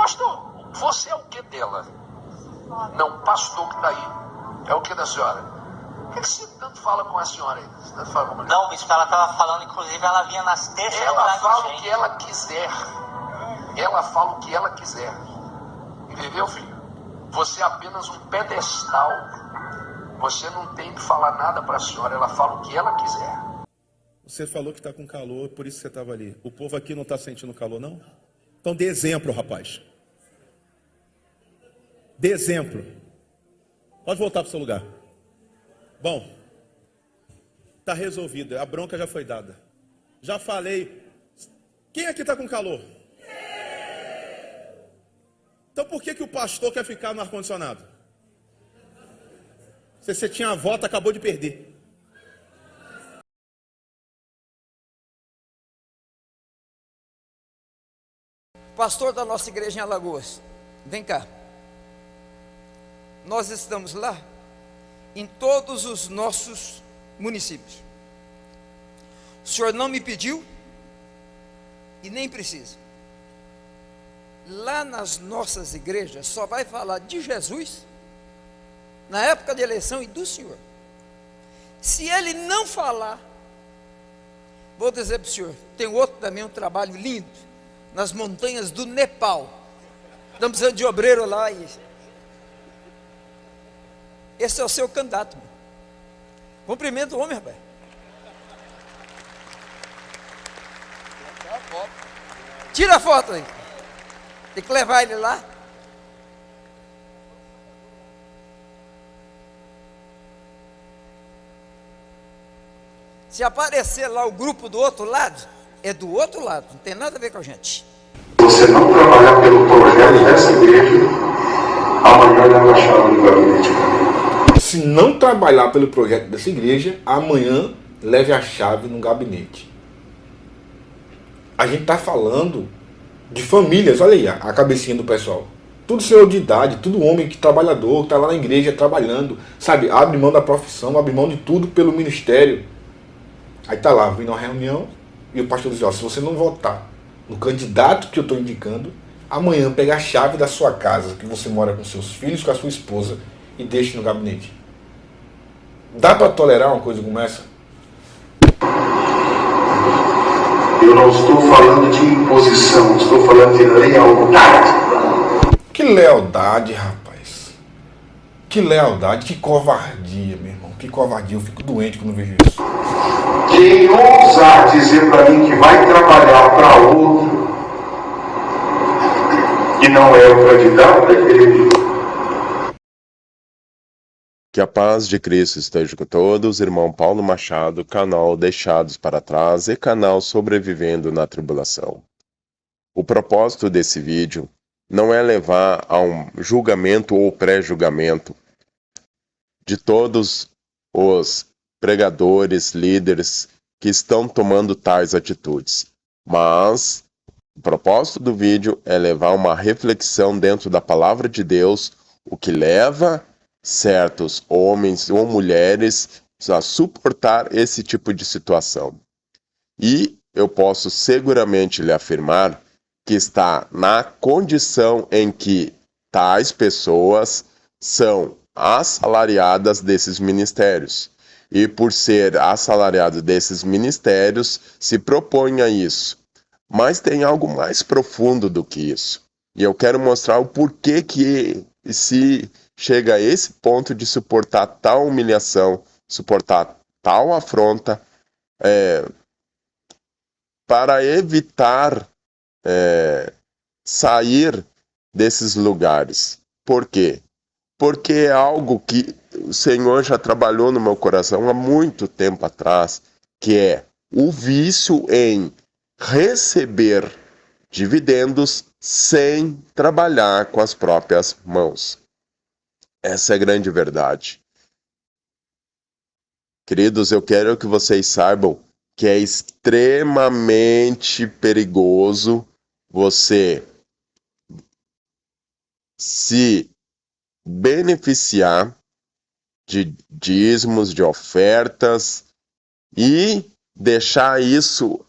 Pastor, você é o que dela? Não, pastor que está aí. É o que da senhora? Por que você tanto fala com a senhora aí? Você tanto fala com a mulher? Não, bispo, ela estava falando, inclusive, ela vinha nas terças. Ela fala o que ela quiser. Ela fala o que ela quiser. Entendeu, filho? Você é apenas um pedestal. Você não tem que falar nada para a senhora. Ela fala o que ela quiser. Você falou que está com calor, por isso você estava ali. O povo aqui não está sentindo calor, não? Então dê exemplo, rapaz. Dê exemplo. Pode voltar para o seu lugar. Bom, está resolvido. A bronca já foi dada. Já falei. Quem aqui está com calor? Então por que o pastor quer ficar no ar-condicionado? Se você tinha a voto, acabou de perder. Pastor da nossa igreja em Alagoas, vem cá. Nós estamos lá em todos os nossos municípios. O senhor não me pediu e nem precisa. Lá nas nossas igrejas só vai falar de Jesus na época de eleição e do senhor. Se ele não falar, vou dizer para o senhor, tem outro também, um trabalho lindo, nas montanhas do Nepal. Estamos precisando de obreiro lá. Esse é o seu candidato. Cumprimento o homem, rapaz. Tira a foto aí. Tem que levar ele lá. Se aparecer lá o grupo do outro lado, é do outro lado, não tem nada a ver com a gente. Você não trabalhar pelo projeto dessa igreja, amanhã leva a chave do gabinete. Se não trabalhar pelo projeto dessa igreja, amanhã leve a chave no gabinete. A gente está falando de famílias, olha aí a cabecinha do pessoal. Tudo senhor de idade, tudo homem que trabalhador, que está lá na igreja trabalhando, sabe, abre mão da profissão, abre mão de tudo pelo ministério. Aí está lá, vindo uma reunião, e o pastor diz, ó, se você não votar no candidato que eu estou indicando, amanhã pega a chave da sua casa, que você mora com seus filhos, com a sua esposa, e deixe no gabinete. Dá para tolerar uma coisa como essa? Eu não estou falando de imposição, estou falando de lealdade. Que lealdade, rapaz. Que lealdade, que covardia, meu irmão. Que covardia, eu fico doente quando vejo isso. Quem ousar dizer para mim que vai trabalhar para outro e não é o candidato da igreja. Que a paz de Cristo esteja com todos, irmão Paulo Machado, canal Deixados para Trás e canal Sobrevivendo na Tribulação. O propósito desse vídeo não é levar a um julgamento ou pré-julgamento de todos os pregadores, líderes que estão tomando tais atitudes, mas o propósito do vídeo é levar uma reflexão dentro da palavra de Deus, o que leva certos homens ou mulheres a suportar esse tipo de situação. E eu posso seguramente lhe afirmar que está na condição em que tais pessoas são assalariadas desses ministérios. E por ser assalariado desses ministérios, se propõe a isso. Mas tem algo mais profundo do que isso. E eu quero mostrar o porquê que se chega a esse ponto de suportar tal humilhação, suportar tal afronta, para evitar sair desses lugares. Por quê? Porque é algo que o Senhor já trabalhou no meu coração há muito tempo atrás, que é o vício em receber dividendos sem trabalhar com as próprias mãos. Essa é a grande verdade. Queridos, eu quero que vocês saibam que é extremamente perigoso você se beneficiar de dízimos, de ofertas e deixar isso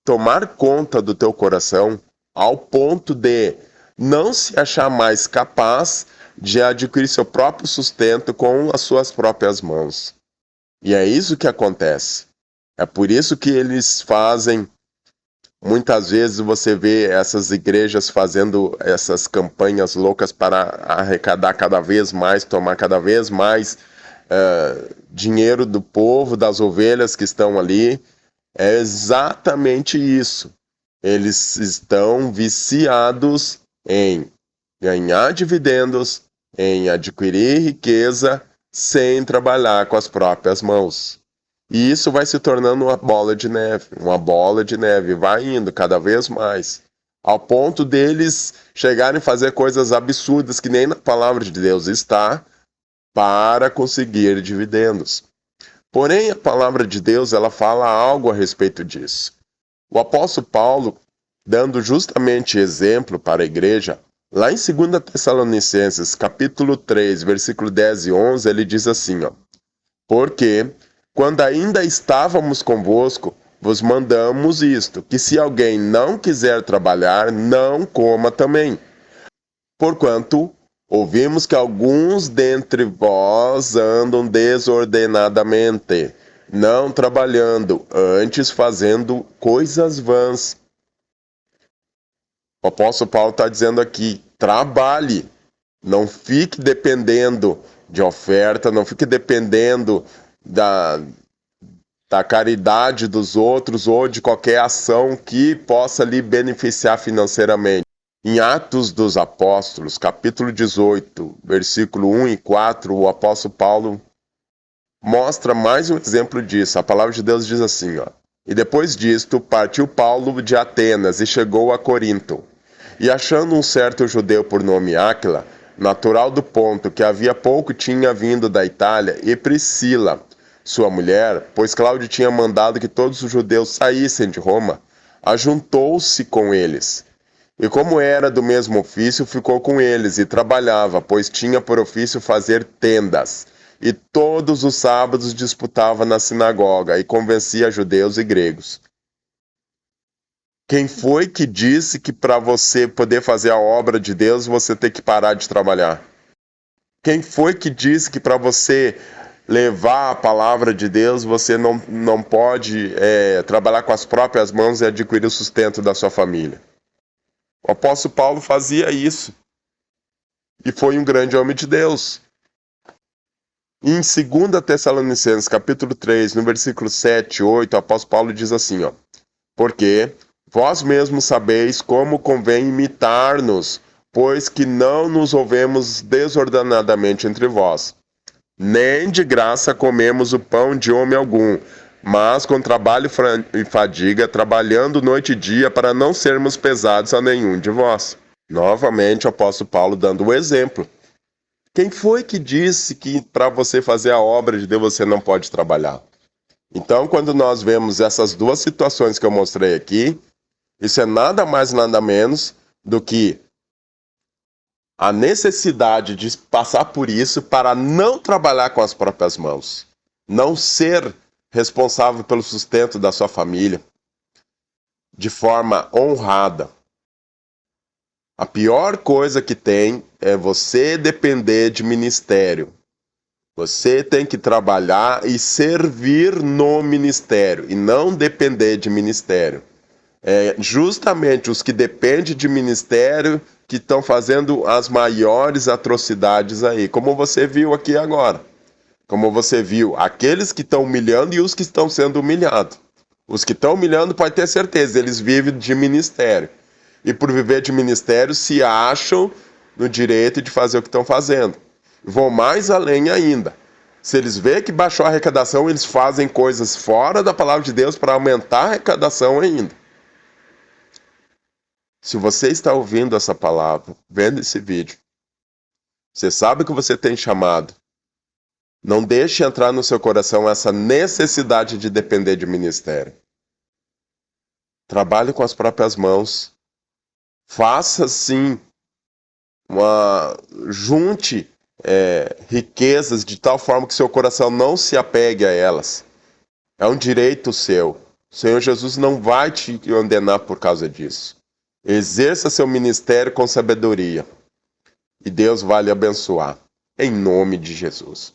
tomar conta do teu coração ao ponto de não se achar mais capaz de adquirir seu próprio sustento com as suas próprias mãos. E é isso que acontece. É por isso que eles fazem, muitas vezes você vê essas igrejas fazendo essas campanhas loucas para arrecadar cada vez mais, tomar cada vez mais dinheiro do povo, das ovelhas que estão ali. É exatamente isso. Eles estão viciados em ganhar dividendos, em adquirir riqueza, sem trabalhar com as próprias mãos. E isso vai se tornando uma bola de neve, vai indo cada vez mais, ao ponto deles chegarem a fazer coisas absurdas que nem na palavra de Deus está, para conseguir dividendos. Porém, a palavra de Deus, ela fala algo a respeito disso. O apóstolo Paulo, dando justamente exemplo para a igreja, lá em 2 Tessalonicenses, capítulo 3, versículo 10 e 11, ele diz assim, porque, quando ainda estávamos convosco, vos mandamos isto, que se alguém não quiser trabalhar, não coma também. Porquanto, ouvimos que alguns dentre vós andam desordenadamente, não trabalhando, antes fazendo coisas vãs. O apóstolo Paulo está dizendo aqui, trabalhe, não fique dependendo de oferta, não fique dependendo da caridade dos outros ou de qualquer ação que possa lhe beneficiar financeiramente. Em Atos dos Apóstolos, capítulo 18, versículo 1 e 4, o apóstolo Paulo mostra mais um exemplo disso. A palavra de Deus diz assim, e depois disto partiu Paulo de Atenas e chegou a Corinto. E achando um certo judeu por nome Áquila, natural do Ponto, que havia pouco tinha vindo da Itália, e Priscila, sua mulher, pois Cláudio tinha mandado que todos os judeus saíssem de Roma, ajuntou-se com eles. E como era do mesmo ofício, ficou com eles e trabalhava, pois tinha por ofício fazer tendas. E todos os sábados disputava na sinagoga e convencia judeus e gregos. Quem foi que disse que para você poder fazer a obra de Deus, você tem que parar de trabalhar? Quem foi que disse que para você levar a palavra de Deus, você não pode trabalhar com as próprias mãos e adquirir o sustento da sua família? O apóstolo Paulo fazia isso. E foi um grande homem de Deus. Em 2 Tessalonicenses, capítulo 3, no versículo 7 e 8, o apóstolo Paulo diz assim, porque vós mesmos sabeis como convém imitar-nos, pois que não nos ouvemos desordenadamente entre vós. Nem de graça comemos o pão de homem algum, mas com trabalho e fadiga, trabalhando noite e dia, para não sermos pesados a nenhum de vós. Novamente, o apóstolo Paulo dando o exemplo. Quem foi que disse que para você fazer a obra de Deus você não pode trabalhar? Então, quando nós vemos essas duas situações que eu mostrei aqui, isso é nada mais nada menos do que a necessidade de passar por isso para não trabalhar com as próprias mãos, não ser responsável pelo sustento da sua família de forma honrada. A pior coisa que tem é você depender de ministério. Você tem que trabalhar e servir no ministério e não depender de ministério. É justamente os que dependem de ministério que estão fazendo as maiores atrocidades aí, como você viu aqui agora. Como você viu, aqueles que estão humilhando e os que estão sendo humilhados. Os que estão humilhando, pode ter certeza, eles vivem de ministério. E por viver de ministério, se acham no direito de fazer o que estão fazendo. Vão mais além ainda. Se eles veem que baixou a arrecadação, eles fazem coisas fora da palavra de Deus para aumentar a arrecadação ainda. Se você está ouvindo essa palavra, vendo esse vídeo, você sabe que você tem chamado. Não deixe entrar no seu coração essa necessidade de depender de ministério. Trabalhe com as próprias mãos. Faça sim, junte riquezas de tal forma que seu coração não se apegue a elas. É um direito seu. O Senhor Jesus não vai te condenar por causa disso. Exerça seu ministério com sabedoria. E Deus vai lhe abençoar. Em nome de Jesus.